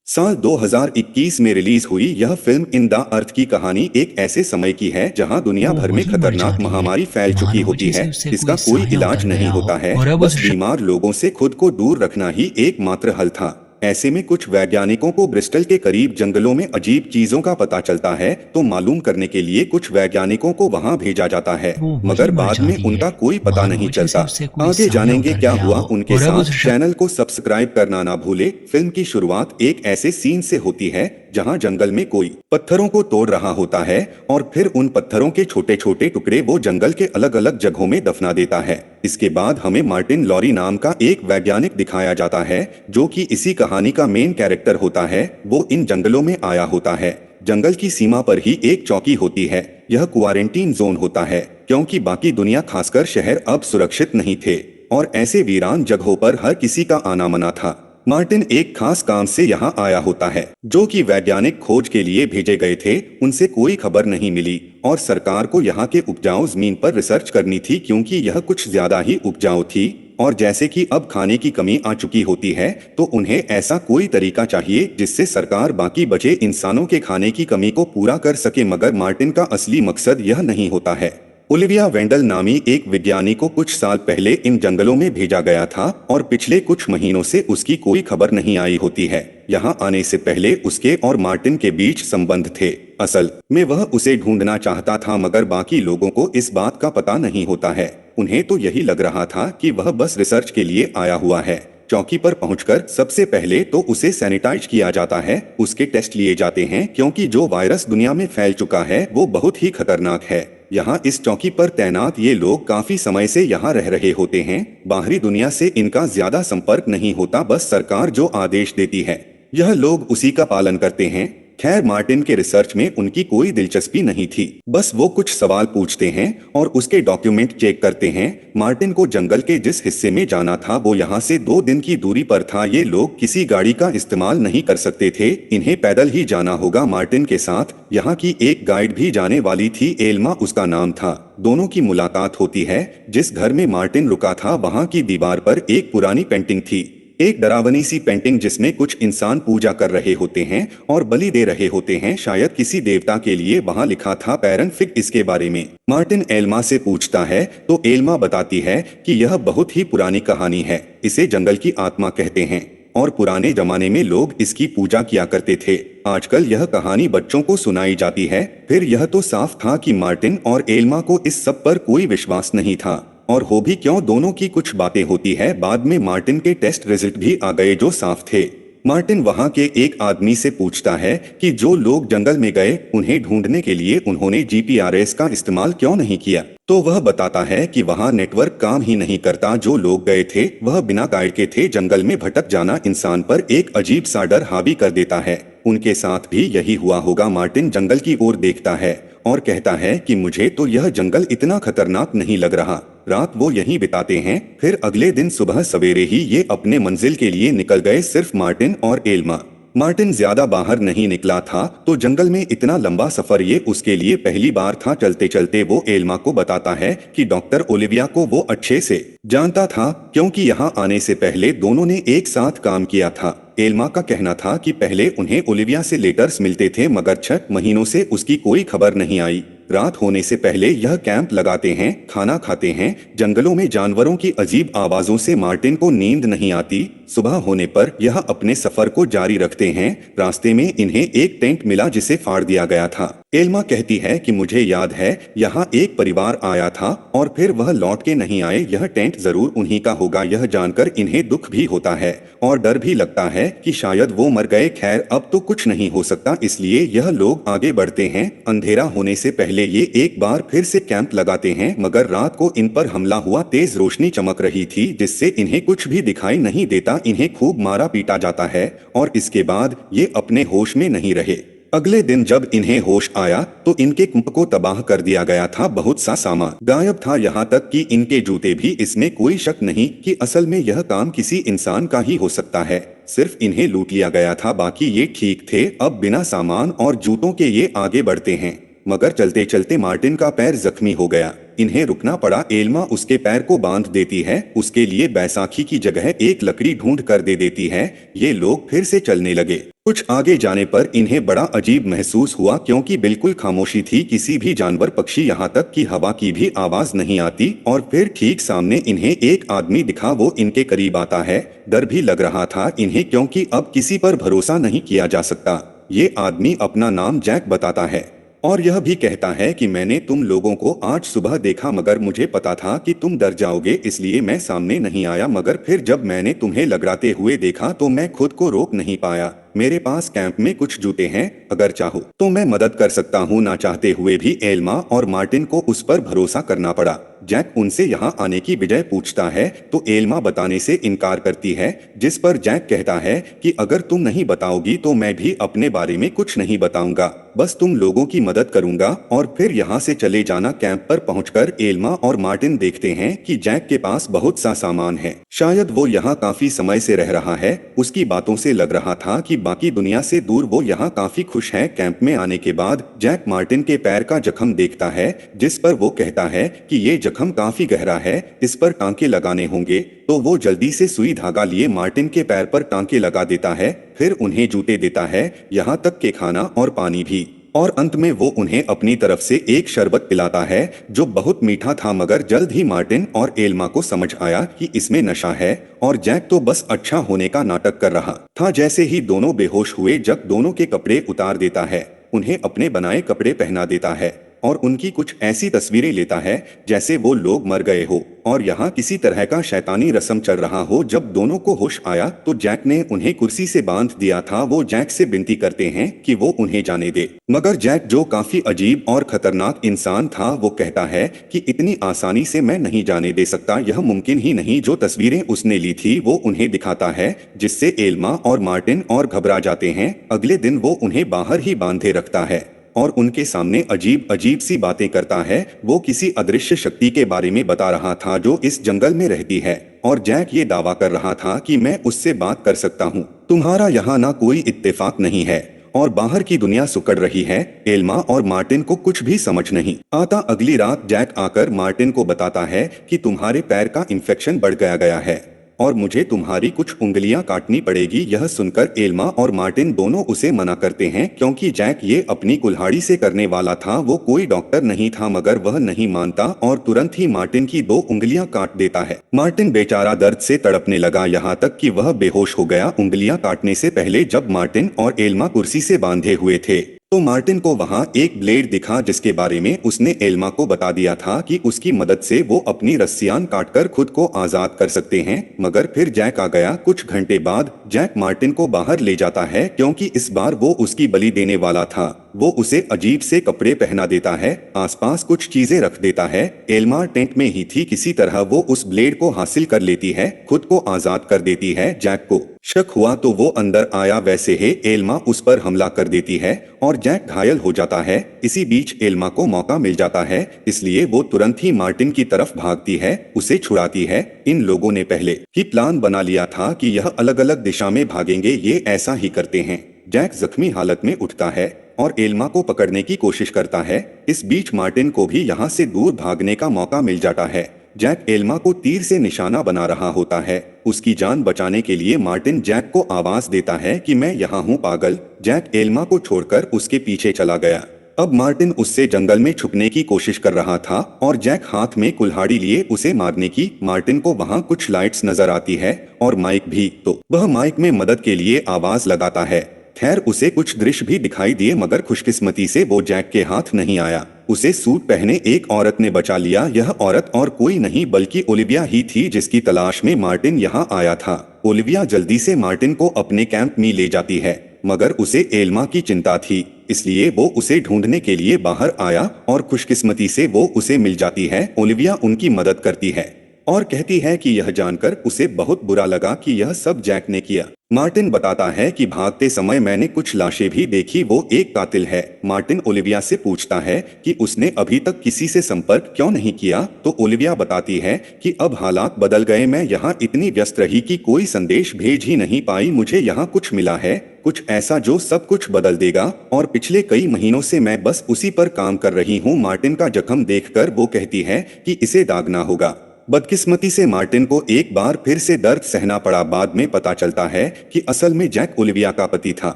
साल 2021 में रिलीज हुई यह फिल्म इन द अर्थ की कहानी एक ऐसे समय की है जहां दुनिया वो भर में वही मर खतरनाक जाती है। महामारी फैल चुकी होती मानवजी है। से उससे इसका कोई कोई साया इलाज उतर नहीं गया हो होता है, और अब बस बीमार लोगों से खुद को दूर रखना ही एकमात्र हल था। ऐसे में कुछ वैज्ञानिकों को ब्रिस्टल के करीब जंगलों में अजीब चीजों का पता चलता है, तो मालूम करने के लिए कुछ वैज्ञानिकों को वहां भेजा जाता है, वो वही मगर मर बाद में जाती है। उनका कोई पता नहीं मानवजी से चलता। उससे कोई आगे साया जानेंगे उतर क्या गया हुआ हो उनके और अब साथ। उस चैनल को सब्सक्राइब करना ना भूले। फिल्म की शुरुआत एक ऐसे सीन से होती है जहां जंगल में कोई पत्थरों को तोड़ रहा होता है और फिर उन पत्थरों के छोटे छोटे टुकड़े वो जंगल के अलग अलग जगहों में दफना देता है। इसके बाद हमें मार्टिन लॉरी नाम का एक वैज्ञानिक दिखाया जाता है जो कि इसी कहानी का मेन कैरेक्टर होता है। वो इन जंगलों में आया होता है। जंगल की सीमा पर ही एक चौकी होती है। यह क्वारंटीन जोन होता है क्योंकि बाकी दुनिया खासकर शहर अब सुरक्षित नहीं थे और ऐसे वीरान जगहों पर हर किसी का आना मना था। मार्टिन एक खास काम से यहाँ आया होता है जो कि वैज्ञानिक खोज के लिए भेजे गए थे। उनसे कोई खबर नहीं मिली और सरकार को यहाँ के उपजाऊ जमीन पर रिसर्च करनी थी क्योंकि यह कुछ ज्यादा ही उपजाऊ थी और जैसे कि अब खाने की कमी आ चुकी होती है तो उन्हें ऐसा कोई तरीका चाहिए जिससे सरकार बाकी बचे इंसानों के खाने की कमी को पूरा कर सके। मगर मार्टिन का असली मकसद यह नहीं होता है। ओलिविया वेंडल नामी एक विज्ञानी को कुछ साल पहले इन जंगलों में भेजा गया था और पिछले कुछ महीनों से उसकी कोई खबर नहीं आई होती है। यहाँ आने से पहले उसके और मार्टिन के बीच संबंध थे। असल में वह उसे ढूंढना चाहता था मगर बाकी लोगों को इस बात का पता नहीं होता है। उन्हें तो यही लग रहा था कि वह बस रिसर्च के लिए आया हुआ है। चौकी पर पहुंचकर सबसे पहले तो उसे सैनिटाइज किया जाता है, उसके टेस्ट लिए जाते हैं क्योंकि जो वायरस दुनिया में फैल चुका है वो बहुत ही खतरनाक है। यहाँ इस चौकी पर तैनात ये लोग काफी समय से यहाँ रह रहे होते हैं। बाहरी दुनिया से इनका ज्यादा संपर्क नहीं होता, बस सरकार जो आदेश देती है यह लोग उसी का पालन करते हैं। खैर मार्टिन के रिसर्च में उनकी कोई दिलचस्पी नहीं थी, बस वो कुछ सवाल पूछते हैं और उसके डॉक्यूमेंट चेक करते हैं। मार्टिन को जंगल के जिस हिस्से में जाना था वो यहाँ से 2 दिन की दूरी पर था। ये लोग किसी गाड़ी का इस्तेमाल नहीं कर सकते थे, इन्हें पैदल ही जाना होगा। मार्टिन के साथ यहाँ की एक गाइड भी जाने वाली थी, एल्मा उसका नाम था। दोनों की मुलाकात होती है। जिस घर में मार्टिन रुका था वहाँ की दीवार पर एक पुरानी पेंटिंग थी, एक डरावनी सी पेंटिंग जिसमें कुछ इंसान पूजा कर रहे होते हैं और बलि दे रहे होते हैं, शायद किसी देवता के लिए। वहां लिखा था पैरन फिग। इसके बारे में मार्टिन एल्मा से पूछता है तो एल्मा बताती है कि यह बहुत ही पुरानी कहानी है, इसे जंगल की आत्मा कहते हैं और पुराने जमाने में लोग इसकी पूजा किया करते थे। आजकल यह कहानी बच्चों को सुनाई जाती है। फिर यह तो साफ था कि मार्टिन और एल्मा को इस सब पर कोई विश्वास नहीं था, और हो भी क्यों, दोनों की कुछ बातें होती है। बाद में मार्टिन के टेस्ट रिजल्ट भी आ गए जो साफ थे। मार्टिन वहां के एक आदमी से पूछता है कि जो लोग जंगल में गए उन्हें ढूंढने के लिए उन्होंने जीपीआरएस का इस्तेमाल क्यों नहीं किया, तो वह बताता है कि वहां नेटवर्क काम ही नहीं करता। जो लोग गए थे वह बिना गाइड के थे। जंगल में भटक जाना इंसान पर एक अजीब सा डर हावी कर देता है। उनके साथ भी यही हुआ होगा। मार्टिन जंगल की ओर देखता है और कहता है कि मुझे तो यह जंगल इतना खतरनाक नहीं लग रहा। रात वो यहीं बिताते हैं। फिर अगले दिन सुबह सवेरे ही ये अपने मंजिल के लिए निकल गए, सिर्फ मार्टिन और एल्मा। मार्टिन ज्यादा बाहर नहीं निकला था तो जंगल में इतना लंबा सफर ये उसके लिए पहली बार था। चलते चलते वो एल्मा को बताता है कि डॉक्टर ओलिविया को वो अच्छे से जानता था क्योंकि यहाँ आने से पहले दोनों ने एक साथ काम किया था। एल्मा का कहना था कि पहले उन्हें ओलिविया से लेटर्स मिलते थे मगर 6 महीनों से उसकी कोई खबर नहीं आई। रात होने से पहले यह कैंप लगाते हैं, खाना खाते हैं। जंगलों में जानवरों की अजीब आवाजों से मार्टिन को नींद नहीं आती। सुबह होने पर यह अपने सफर को जारी रखते हैं। रास्ते में इन्हें एक टेंट मिला जिसे फाड़ दिया गया था। एल्मा कहती है कि मुझे याद है यहाँ एक परिवार आया था और फिर वह लौट के नहीं आए, यह टेंट जरूर उन्हीं का होगा। यह जानकर इन्हें दुख भी होता है और डर भी लगता है कि शायद वो मर गए। खैर अब तो कुछ नहीं हो सकता, इसलिए यह लोग आगे बढ़ते हैं। अंधेरा होने से पहले ये एक बार फिर से कैंप लगाते हैं मगर रात को इन पर हमला हुआ। तेज रोशनी चमक रही थी जिससे इन्हें कुछ भी दिखाई नहीं देता। इन्हें खूब मारा पीटा जाता है और इसके बाद ये अपने होश में नहीं रहे। अगले दिन जब इन्हें होश आया तो इनके कुंप को तबाह कर दिया गया था। बहुत सा सामान गायब था, यहाँ तक कि इनके जूते भी। इसमें कोई शक नहीं कि असल में यह काम किसी इंसान का ही हो सकता है। सिर्फ इन्हें लूट लिया गया था, बाकी ये ठीक थे। अब बिना सामान और जूतों के ये आगे बढ़ते हैं। मगर चलते चलते मार्टिन का पैर जख्मी हो गया। इन्हें रुकना पड़ा। एल्मा उसके पैर को बांध देती है, उसके लिए बैसाखी की जगह एक लकड़ी ढूंढ कर दे देती है। ये लोग फिर से चलने लगे। कुछ आगे जाने पर इन्हें बड़ा अजीब महसूस हुआ, क्योंकि बिल्कुल खामोशी थी। किसी भी जानवर, पक्षी, यहाँ तक कि हवा की भी आवाज नहीं आती। और फिर ठीक सामने इन्हें एक आदमी दिखा। वो इनके करीब आता है। डर भी लग रहा था इन्हें, क्योंकि अब किसी पर भरोसा नहीं किया जा सकता। ये आदमी अपना नाम जैक बताता है और यह भी कहता है कि मैंने तुम लोगों को आज सुबह देखा, मगर मुझे पता था कि तुम डर जाओगे, इसलिए मैं सामने नहीं आया। मगर फिर जब मैंने तुम्हें लड़ाते हुए देखा तो मैं खुद को रोक नहीं पाया। मेरे पास कैंप में कुछ जूते हैं, अगर चाहो तो मैं मदद कर सकता हूँ। ना चाहते हुए भी एल्मा और मार्टिन को उस पर भरोसा करना पड़ा। जैक उनसे यहाँ आने की वजह पूछता है तो एल्मा बताने से इनकार करती है, जिस पर जैक कहता है कि अगर तुम नहीं बताओगी तो मैं भी अपने बारे में कुछ नहीं बताऊंगा, बस तुम लोगों की मदद करूंगा और फिर यहाँ से चले जाना। कैंप पर पहुंचकर एल्मा और मार्टिन देखते हैं कि जैक के पास बहुत सा सामान है। शायद वो यहाँ काफी समय से रह रहा है। उसकी बातों से लग रहा था कि बाकी दुनिया से दूर वो यहाँ काफी खुश है। कैंप में आने के बाद जैक मार्टिन के पैर का जख्म देखता है, जिस पर वो कहता है कि ये जख्म काफी गहरा है, इस पर टांके लगाने होंगे। तो वो जल्दी से सुई धागा लिए मार्टिन के पैर पर टांके लगा देता है। फिर उन्हें जूते देता है, यहाँ तक के खाना और पानी भी। और अंत में वो उन्हें अपनी तरफ से एक शरबत पिलाता है जो बहुत मीठा था। मगर जल्द ही मार्टिन और एल्मा को समझ आया कि इसमें नशा है और जैक तो बस अच्छा होने का नाटक कर रहा था। जैसे ही दोनों बेहोश हुए, जैक दोनों के कपड़े उतार देता है, उन्हें अपने बनाए कपड़े पहना देता है और उनकी कुछ ऐसी तस्वीरें लेता है जैसे वो लोग मर गए हो और यहाँ किसी तरह का शैतानी रस्म चल रहा हो। जब दोनों को होश आया तो जैक ने उन्हें कुर्सी से बांध दिया था। वो जैक से विनती करते हैं कि वो उन्हें जाने दे, मगर जैक, जो काफी अजीब और खतरनाक इंसान था, वो कहता है कि इतनी आसानी से मैं नहीं जाने दे सकता, यह मुमकिन ही नहीं। जो तस्वीरें उसने ली थी वो उन्हें दिखाता है, जिससे एल्मा और मार्टिन और घबरा जाते हैं। अगले दिन वो उन्हें बाहर ही बांधे रखता है और उनके सामने अजीब अजीब सी बातें करता है। वो किसी अदृश्य शक्ति के बारे में बता रहा था जो इस जंगल में रहती है और जैक ये दावा कर रहा था कि मैं उससे बात कर सकता हूँ। तुम्हारा यहाँ ना कोई इत्तेफाक नहीं है और बाहर की दुनिया सुकड़ रही है। एल्मा और मार्टिन को कुछ भी समझ नहीं आता। अगली रात जैक आकर मार्टिन को बताता है कि तुम्हारे पैर का इन्फेक्शन बढ़ गया है और मुझे तुम्हारी कुछ उंगलियां काटनी पड़ेगी। यह सुनकर एल्मा और मार्टिन दोनों उसे मना करते हैं, क्योंकि जैक ये अपनी कुल्हाड़ी से करने वाला था। वो कोई डॉक्टर नहीं था, मगर वह नहीं मानता और तुरंत ही मार्टिन की 2 उंगलियां काट देता है। मार्टिन बेचारा दर्द से तड़पने लगा, यहाँ तक कि वह बेहोश हो गया। उंगलियां काटने से पहले जब मार्टिन और एल्मा कुर्सी से बांधे हुए थे तो मार्टिन को वहां एक ब्लेड दिखा, जिसके बारे में उसने एल्मा को बता दिया था कि उसकी मदद से वो अपनी रस्सियां काटकर खुद को आजाद कर सकते हैं। मगर फिर जैक आ गया। कुछ घंटे बाद जैक मार्टिन को बाहर ले जाता है, क्योंकि इस बार वो उसकी बलि देने वाला था। वो उसे अजीब से कपड़े पहना देता है, आसपास कुछ चीजें रख देता है। एल्मा टेंट में ही थी। किसी तरह वो उस ब्लेड को हासिल कर लेती है, खुद को आजाद कर देती है। जैक को शक हुआ तो वो अंदर आया, वैसे ही एल्मा उस पर हमला कर देती है और जैक घायल हो जाता है। इसी बीच एल्मा को मौका मिल जाता है, इसलिए वो तुरंत ही मार्टिन की तरफ भागती है, उसे छुड़ाती है। इन लोगों ने पहले ही प्लान बना लिया था कि यह अलग अलग दिशा में भागेंगे, ये ऐसा ही करते हैं। जैक जख्मी हालत में उठता है और एल्मा को पकड़ने की कोशिश करता है। इस बीच मार्टिन को भी यहाँ से दूर भागने का मौका मिल जाता है। जैक एल्मा को तीर से निशाना बना रहा होता है। उसकी जान बचाने के लिए मार्टिन जैक को आवाज देता है कि मैं यहाँ हूँ पागल। जैक एल्मा को छोड़कर उसके पीछे चला गया। अब मार्टिन उससे जंगल में छुपने की कोशिश कर रहा था और जैक हाथ में कुल्हाड़ी लिए उसे मारने की। मार्टिन को वहाँ कुछ लाइट्स नजर आती है और माइक भी, तो वह माइक में मदद के लिए आवाज लगाता है। खैर उसे कुछ दृश्य भी दिखाई दिए, मगर खुशकिस्मती से वो जैक के हाथ नहीं आया। उसे सूट पहने एक औरत ने बचा लिया। यह औरत और कोई नहीं बल्कि ओलिविया ही थी, जिसकी तलाश में मार्टिन यहाँ आया था। ओलिविया जल्दी से मार्टिन को अपने कैंप में ले जाती है, मगर उसे एल्मा की चिंता थी, इसलिए वो उसे ढूंढने के लिए बाहर आया और खुशकिस्मती से वो उसे मिल जाती है। ओलिविया उनकी मदद करती है और कहती है कि यह जानकर उसे बहुत बुरा लगा कि यह सब जैक ने किया। मार्टिन बताता है कि भागते समय मैंने कुछ लाशें भी देखी, वो एक कातिल है। मार्टिन ओलिविया से पूछता है कि उसने अभी तक किसी से संपर्क क्यों नहीं किया, तो ओलिविया बताती है कि अब हालात बदल गए, मैं यहाँ इतनी व्यस्त रही कि कोई संदेश भेज ही नहीं पाई। मुझे यहाँ कुछ मिला है, कुछ ऐसा जो सब कुछ बदल देगा, और पिछले कई महीनों से मैं बस उसी पर काम कर रही हूँ। मार्टिन का जख्म देखकर वो कहती है कि इसे दागना होगा। बदकिस्मती से मार्टिन को एक बार फिर से दर्द सहना पड़ा। बाद में पता चलता है कि असल में जैक ओलिविया का पति था।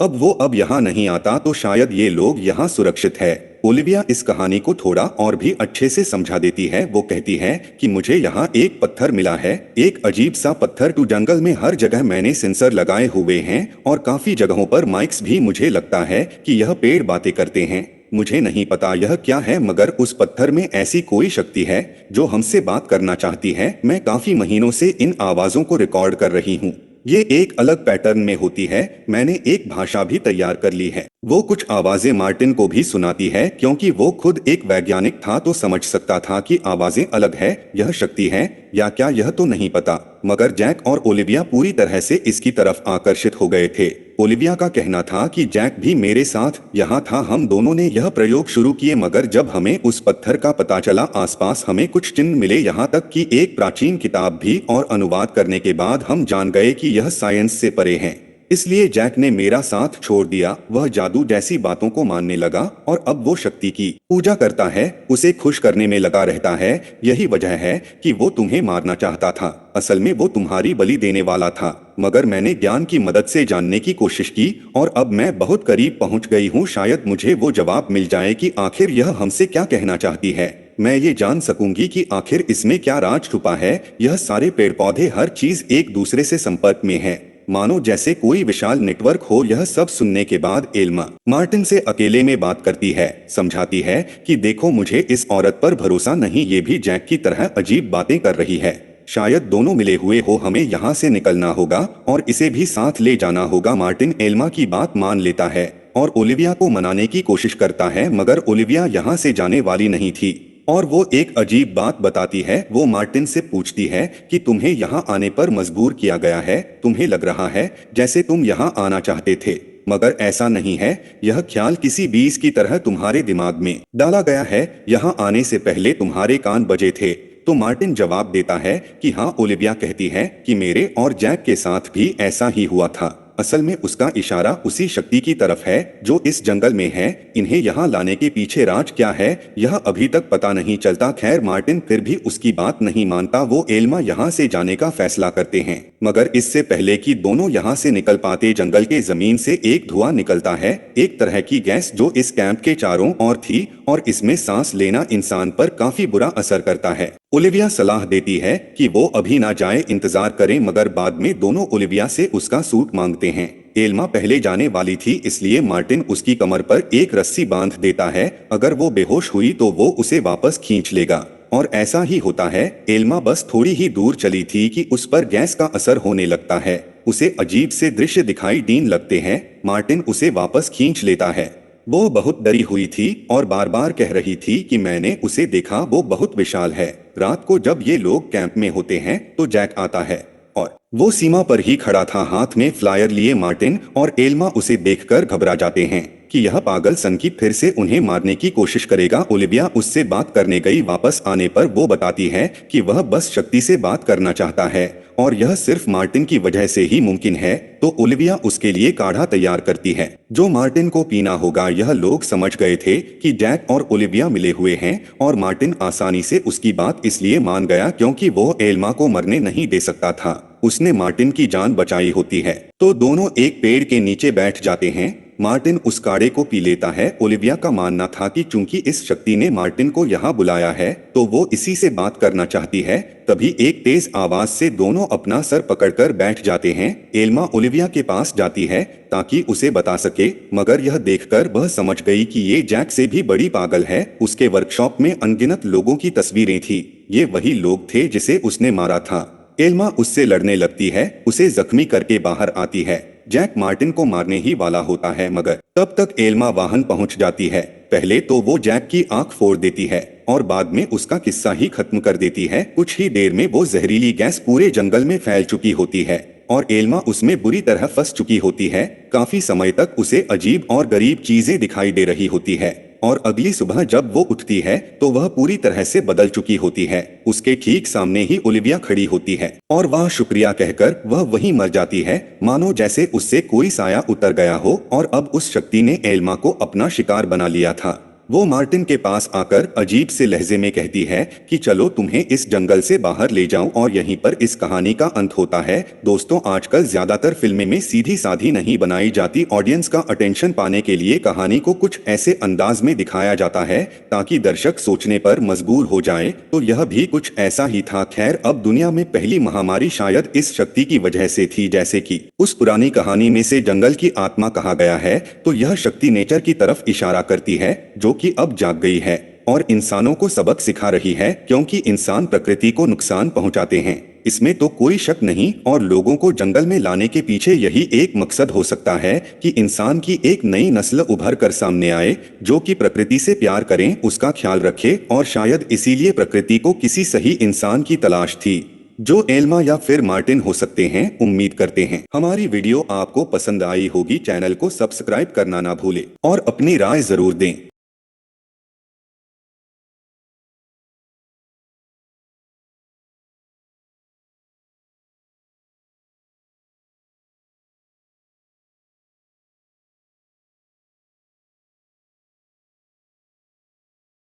अब यहाँ नहीं आता तो शायद ये लोग यहाँ सुरक्षित है। ओलिविया इस कहानी को थोड़ा और भी अच्छे से समझा देती है। वो कहती है कि मुझे यहाँ एक पत्थर मिला है, एक अजीब सा पत्थर। टू जंगल में हर जगह मैंने सेंसर लगाए हुए हैं और काफी जगहों पर माइक्स भी। मुझे लगता है कि यह पेड़ बातें करते हैं। मुझे नहीं पता यह क्या है, मगर उस पत्थर में ऐसी कोई शक्ति है जो हमसे बात करना चाहती है। मैं काफी महीनों से इन आवाजों को रिकॉर्ड कर रही हूँ। ये एक अलग पैटर्न में होती है। मैंने एक भाषा भी तैयार कर ली है। वो कुछ आवाजें मार्टिन को भी सुनाती है, क्योंकि वो खुद एक वैज्ञानिक था तो समझ सकता था कि आवाजें अलग है। यह शक्ति है या क्या यह तो नहीं पता, मगर जैक और ओलिविया पूरी तरह से इसकी तरफ आकर्षित हो गए थे। ओलिविया का कहना था कि जैक भी मेरे साथ यहाँ था। हम दोनों ने यह प्रयोग शुरू किए, मगर जब हमें उस पत्थर का पता चला, आसपास हमें कुछ चिन्ह मिले, यहाँ तक कि एक प्राचीन किताब भी, और अनुवाद करने के बाद हम जान गए कि यह साइंस से परे है। इसलिए जैक ने मेरा साथ छोड़ दिया। वह जादू जैसी बातों को मानने लगा और अब वो शक्ति की पूजा करता है, उसे खुश करने में लगा रहता है। यही वजह है कि वो तुम्हें मारना चाहता था। असल में वो तुम्हारी बलि देने वाला था, मगर मैंने ज्ञान की मदद से जानने की कोशिश की और अब मैं बहुत करीब पहुंच गई हूँ। शायद मुझे वो जवाब मिल जाए कि आखिर यह हमसे क्या कहना चाहती है। मैं ये जान सकूंगी कि आखिर इसमें क्या राज छुपा है। यह सारे पेड़ पौधे, हर चीज एक दूसरे से संपर्क में है, मानो जैसे कोई विशाल नेटवर्क हो। यह सब सुनने के बाद एल्मा मार्टिन से अकेले में बात करती है, समझाती है कि देखो, मुझे इस औरत पर भरोसा नहीं, ये भी जैक की तरह अजीब बातें कर रही है। शायद दोनों मिले हुए हो। हमें यहाँ से निकलना होगा और इसे भी साथ ले जाना होगा। मार्टिन एल्मा की बात मान लेता है और ओलिविया को मनाने की कोशिश करता है, मगर ओलिविया यहाँ से जाने वाली नहीं थी और वो एक अजीब बात बताती है। वो मार्टिन से पूछती है कि तुम्हें यहाँ आने पर मजबूर किया गया है। तुम्हें लग रहा है जैसे तुम यहाँ आना चाहते थे, मगर ऐसा नहीं है। यह ख्याल किसी बीज की तरह तुम्हारे दिमाग में डाला गया है। यहाँ आने से पहले तुम्हारे कान बजे थे। तो मार्टिन जवाब देता है कि हाँ। ओलिविया कहती है कि मेरे और जैक के साथ भी ऐसा ही हुआ था। असल में उसका इशारा उसी शक्ति की तरफ है जो इस जंगल में है। इन्हें यहाँ लाने के पीछे राज क्या है, यह अभी तक पता नहीं चलता। खैर, मार्टिन फिर भी उसकी बात नहीं मानता। वो एल्मा यहाँ से जाने का फैसला करते हैं, मगर इससे पहले कि दोनों यहाँ से निकल पाते, जंगल के जमीन से एक धुआं निकलता है, एक तरह की गैस जो इस कैंप के चारों ओर थी, और इसमें सांस लेना इंसान पर काफी बुरा असर करता है। ओलिविया सलाह देती है कि वो अभी ना जाए, इंतजार करें, मगर बाद में दोनों ओलिविया से उसका सूट मांगते हैं। एल्मा पहले जाने वाली थी, इसलिए मार्टिन उसकी कमर पर एक रस्सी बांध देता है। अगर वो बेहोश हुई तो वो उसे वापस खींच लेगा, और ऐसा ही होता है। एल्मा बस थोड़ी ही दूर चली थी कि उस पर गैस का असर होने लगता है। उसे अजीब से दृश्य दिखाई देने लगते हैं। मार्टिन उसे वापस खींच लेता है। वो बहुत डरी हुई थी और बार बार कह रही थी कि मैंने उसे देखा, वो बहुत विशाल है। रात को जब ये लोग कैंप में होते हैं तो जैक आता है और वो सीमा पर ही खड़ा था, हाथ में फ्लायर लिए। मार्टिन और एल्मा उसे देखकर घबरा जाते हैं कि यह पागल सनकी फिर से उन्हें मारने की कोशिश करेगा। ओलिविया उससे बात करने गई। वापस आने पर वो बताती है कि वह बस शक्ति से बात करना चाहता है और यह सिर्फ मार्टिन की वजह से ही मुमकिन है। तो ओलिविया उसके लिए काढ़ा तैयार करती है जो मार्टिन को पीना होगा। यह लोग समझ गए थे कि जैक और ओलिविया मिले हुए हैं, और मार्टिन आसानी से उसकी बात इसलिए मान गया क्योंकि वो एल्मा को मरने नहीं दे सकता था। उसने मार्टिन की जान बचाई होती है। तो दोनों एक पेड़ के नीचे बैठ जाते हैं। मार्टिन उस काढ़े को पी लेता है। ओलिविया का मानना था कि चूंकि इस शक्ति ने मार्टिन को यहाँ बुलाया है तो वो इसी से बात करना चाहती है। तभी एक तेज आवाज से दोनों अपना सर पकड़कर बैठ जाते हैं। एल्मा ओलिविया के पास जाती है ताकि उसे बता सके, मगर यह देखकर वह समझ गई कि ये जैक से भी बड़ी पागल है। उसके वर्कशॉप में अनगिनत लोगों की तस्वीरें थी। ये वही लोग थे जिसे उसने मारा था। एल्मा उससे लड़ने लगती है, उसे जख्मी करके बाहर आती है। जैक मार्टिन को मारने ही वाला होता है, मगर तब तक एल्मा वाहन पहुंच जाती है। पहले तो वो जैक की आंख फोड़ देती है, और बाद में उसका किस्सा ही खत्म कर देती है। कुछ ही देर में वो जहरीली गैस पूरे जंगल में फैल चुकी होती है और एल्मा उसमें बुरी तरह फंस चुकी होती है। काफी समय तक उसे अजीब और गरीब चीजें दिखाई दे रही होती है और अगली सुबह जब वो उठती है तो वह पूरी तरह से बदल चुकी होती है। उसके ठीक सामने ही ओलिविया खड़ी होती है और वह शुक्रिया कहकर वह वहीं मर जाती है, मानो जैसे उससे कोई साया उतर गया हो और अब उस शक्ति ने एल्मा को अपना शिकार बना लिया था। वो मार्टिन के पास आकर अजीब से लहजे में कहती है कि चलो तुम्हें इस जंगल से बाहर ले जाऊं और यहीं पर इस कहानी का अंत होता है। दोस्तों, आजकल ज्यादातर फिल्में में सीधी साधी नहीं बनाई जाती। ऑडियंस का अटेंशन पाने के लिए कहानी को कुछ ऐसे अंदाज में दिखाया जाता है ताकि दर्शक सोचने पर मजबूर हो जाए। तो यह भी कुछ ऐसा ही था। खैर, अब दुनिया में पहली महामारी शायद इस शक्ति की वजह से थी। जैसे कि उस पुरानी कहानी में से जंगल की आत्मा कहा गया है, तो यह शक्ति नेचर की तरफ इशारा करती है जो कि अब जाग गई है और इंसानों को सबक सिखा रही है, क्योंकि इंसान प्रकृति को नुकसान पहुंचाते हैं, इसमें तो कोई शक नहीं। और लोगों को जंगल में लाने के पीछे यही एक मकसद हो सकता है कि इंसान की एक नई नस्ल उभर कर सामने आए जो कि प्रकृति से प्यार करें, उसका ख्याल रखे। और शायद इसीलिए प्रकृति को किसी सही इंसान की तलाश थी जो एल्मा या फिर मार्टिन हो सकते हैं। उम्मीद करते हैं हमारी वीडियो आपको पसंद आई होगी। चैनल को सब्सक्राइब करना ना भूलें और अपनी राय जरूर दें।